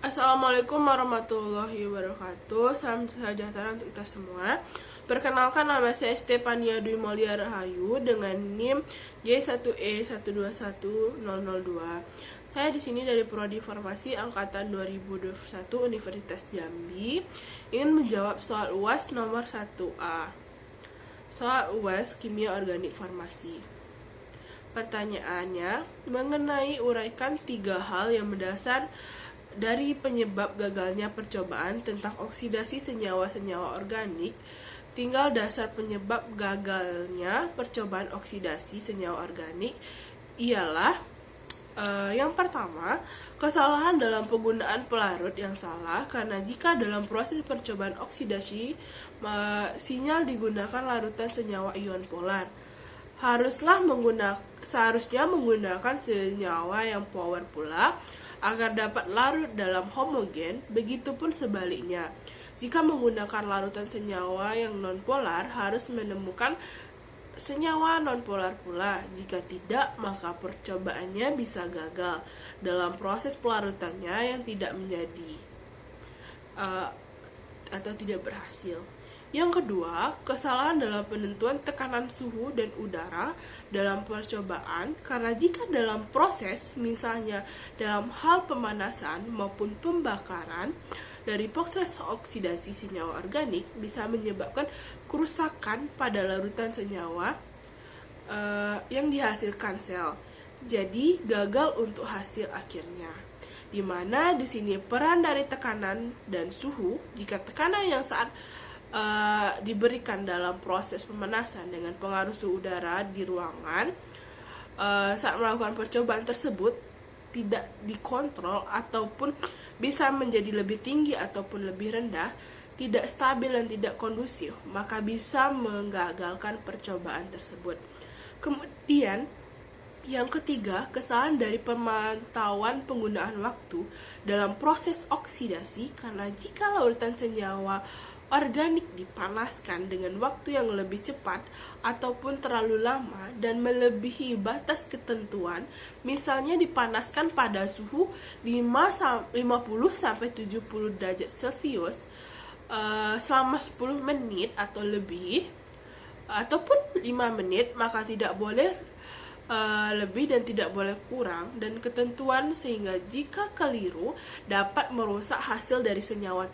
Assalamualaikum warahmatullahi wabarakatuh. Salam sejahtera untuk kita semua. Perkenalkan, nama saya Stefania Dwi Molia Rahayu dengan NIM J1E121002. Saya di sini dari Prodi Farmasi angkatan 2021 Universitas Jambi, ingin menjawab soal UAS nomor 1A. Soal UAS Kimia Organik Farmasi. Pertanyaannya mengenai uraikan 3 hal yang mendasar dari penyebab gagalnya percobaan tentang oksidasi senyawa-senyawa organik. Tinggal dasar penyebab gagalnya percobaan oksidasi senyawa organik ialah yang pertama, kesalahan dalam penggunaan pelarut yang salah, karena jika dalam proses percobaan oksidasi sinyal digunakan larutan senyawa ion polar, seharusnya menggunakan senyawa yang power pula agar dapat larut dalam homogen. Begitupun sebaliknya, jika menggunakan larutan senyawa yang nonpolar, harus menemukan senyawa nonpolar pula. Jika tidak, maka percobaannya bisa gagal dalam proses pelarutannya yang tidak menjadi atau tidak berhasil. Yang kedua, kesalahan dalam penentuan tekanan suhu dan udara dalam percobaan, karena jika dalam proses, misalnya dalam hal pemanasan maupun pembakaran, dari proses oksidasi senyawa organik bisa menyebabkan kerusakan pada larutan senyawa yang dihasilkan sel. Jadi gagal untuk hasil akhirnya. Di mana di sini peran dari tekanan dan suhu, jika tekanan yang saat diberikan dalam proses pemanasan dengan pengaruh suhu udara di ruangan saat melakukan percobaan tersebut tidak dikontrol ataupun bisa menjadi lebih tinggi ataupun lebih rendah, tidak stabil dan tidak kondusif, maka bisa menggagalkan percobaan tersebut. Kemudian yang ketiga, kesalahan dari pemantauan penggunaan waktu dalam proses oksidasi, karena jika larutan senyawa organik dipanaskan dengan waktu yang lebih cepat ataupun terlalu lama dan melebihi batas ketentuan, misalnya dipanaskan pada suhu 50-70 derajat Celcius selama 10 menit atau lebih, ataupun 5 menit, maka tidak boleh lebih dan tidak boleh kurang dan ketentuan, sehingga jika keliru dapat merusak hasil dari senyawa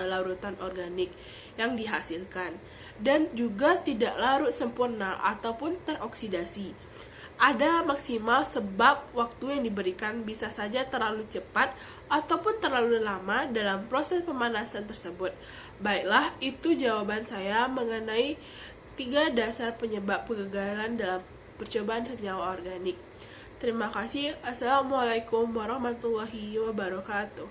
larutan organik yang dihasilkan dan juga tidak larut sempurna ataupun teroksidasi. Ada maksimal sebab waktu yang diberikan bisa saja terlalu cepat ataupun terlalu lama dalam proses pemanasan tersebut. Baiklah, itu jawaban saya mengenai 3 dasar penyebab kegagalan dalam percobaan senyawa organik. Terima kasih. Assalamualaikum warahmatullahi wabarakatuh.